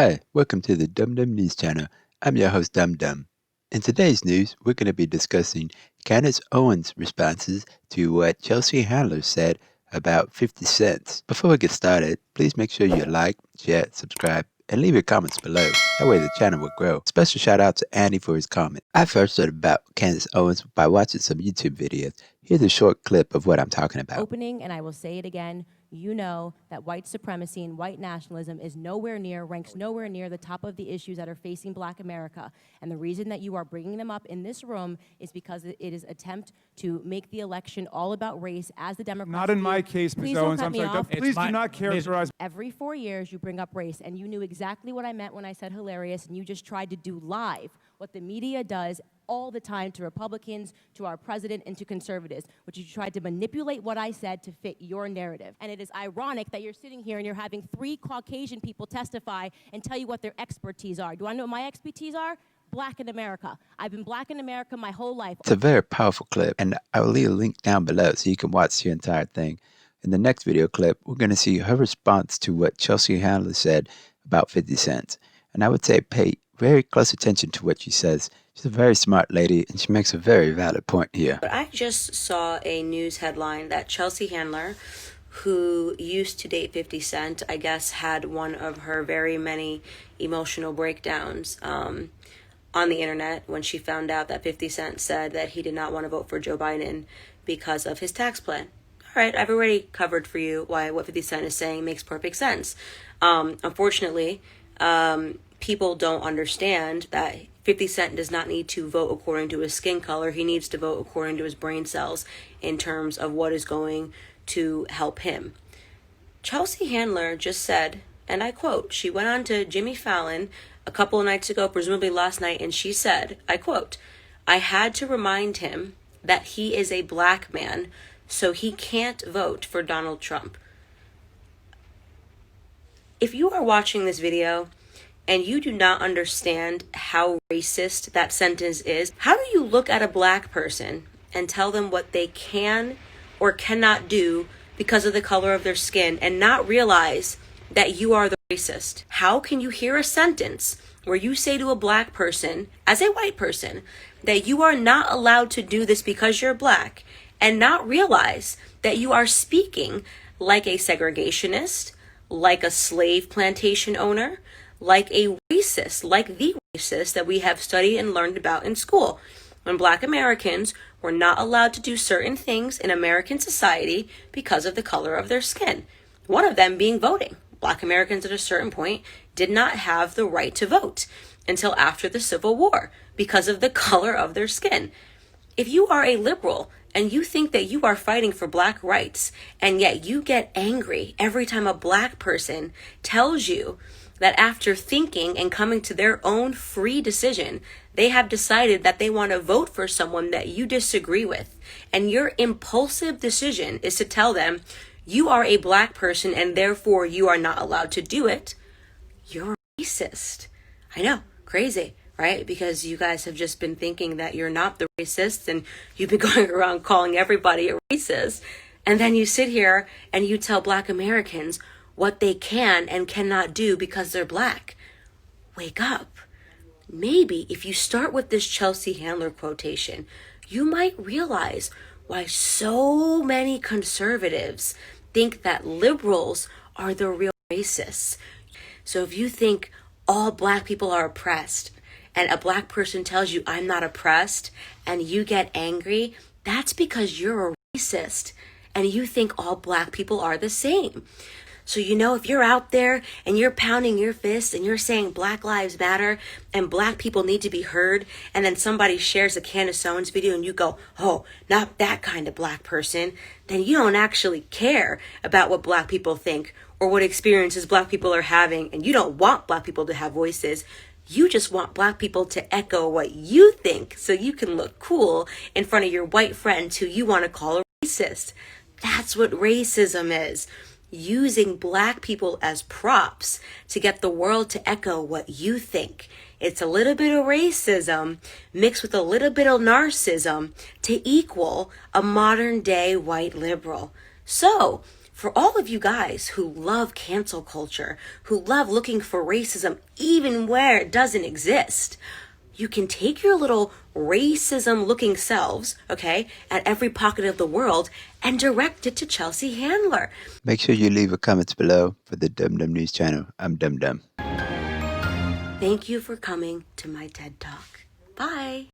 Hi, welcome to the Dum Dum News Channel. I'm your host, Dum Dum. In today's news, we're going to be discussing Candace Owens' responses to what Chelsea Handler said about 50 cents. Before we get started, please make sure you like, share, subscribe, and leave your comments below. That way the channel will grow. Special shout out to Andy for his comment. I first heard about Candace Owens by watching some YouTube videos. Here's a short clip of what I'm talking about. Opening, and I will say it again, you know that white supremacy and white nationalism is ranks nowhere near the top of the issues that are facing Black America. And the reason that you are bringing them up in this room is because it is attempt to make the election all about race as the Democrats Not in do. my case, Ms. Owens. I'm sorry. Please do not characterize. Every 4 years, you bring up race, and you knew exactly what I meant when I said hilarious, and you just tried to do live what the media does all the time to Republicans, to our president, and to conservatives, which you tried to manipulate what I said to fit your narrative. And it is ironic that you're sitting here and you're having 3 Caucasian people testify and tell you what their expertise are. Do I know what my expertise are? Black in America. I've been Black in America my whole life. It's a very powerful clip, and I will leave a link down below so you can watch the entire thing. In the next video clip, we're going to see her response to what Chelsea Handler said about 50 cents. And I would say pay very close attention to what she says. She's a very smart lady, and she makes a very valid point here. But I just saw a news headline that Chelsea Handler, who used to date 50 Cent, I guess had one of her very many emotional breakdowns on the internet when she found out that 50 Cent said that he did not want to vote for Joe Biden because of his tax plan. All right, I've already covered for you why what 50 Cent is saying makes perfect sense. Unfortunately, people don't understand that 50 Cent does not need to vote according to his skin color. He needs to vote according to his brain cells in terms of what is going to help him. Chelsea Handler just said, and I quote, she went on to Jimmy Fallon a couple of nights ago, presumably last night, and she said, I quote, I had to remind him that he is a Black man, so he can't vote for Donald Trump. If you are watching this video and you do not understand how racist that sentence is, how do you look at a Black person and tell them what they can or cannot do because of the color of their skin and not realize that you are the racist? How can you hear a sentence where you say to a Black person, as a white person, that you are not allowed to do this because you're Black, and not realize that you are speaking like a segregationist, like a slave plantation owner, like a racist, like the racist that we have studied and learned about in school, when Black Americans were not allowed to do certain things in American society because of the color of their skin. One of them being voting. Black Americans at a certain point did not have the right to vote until after the Civil War because of the color of their skin. If you are a liberal and you think that you are fighting for Black rights, and yet you get angry every time a Black person tells you that after thinking and coming to their own free decision, they have decided that they want to vote for someone that you disagree with, and your impulsive decision is to tell them you are a Black person and therefore you are not allowed to do it, you're racist. I know, crazy, right? Because you guys have just been thinking that you're not the racist, and you've been going around calling everybody a racist, and then you sit here and you tell Black Americans what they can and cannot do because they're Black. Wake up. Maybe if you start with this Chelsea Handler quotation, you might realize why so many conservatives think that liberals are the real racists. So if you think all Black people are oppressed, and a Black person tells you I'm not oppressed, and you get angry, that's because you're a racist and you think all Black people are the same. So, if you're out there and you're pounding your fists and you're saying Black Lives Matter and Black people need to be heard, and then somebody shares a Candace Owens video and you go, oh, not that kind of Black person, then you don't actually care about what Black people think or what experiences Black people are having, and you don't want Black people to have voices. You just want Black people to echo what you think so you can look cool in front of your white friends who you want to call a racist. That's what racism is. Using Black people as props to get the world to echo what you think. It's a little bit of racism mixed with a little bit of narcissism to equal a modern day white liberal. So For all of you guys who love cancel culture, who love looking for racism even where it doesn't exist, you can take your little racism-looking selves, okay, at every pocket of the world and direct it to Chelsea Handler. Make sure you leave a comments below for the Dum Dum News Channel. I'm Dum Dum. Thank you for coming to my TED Talk. Bye.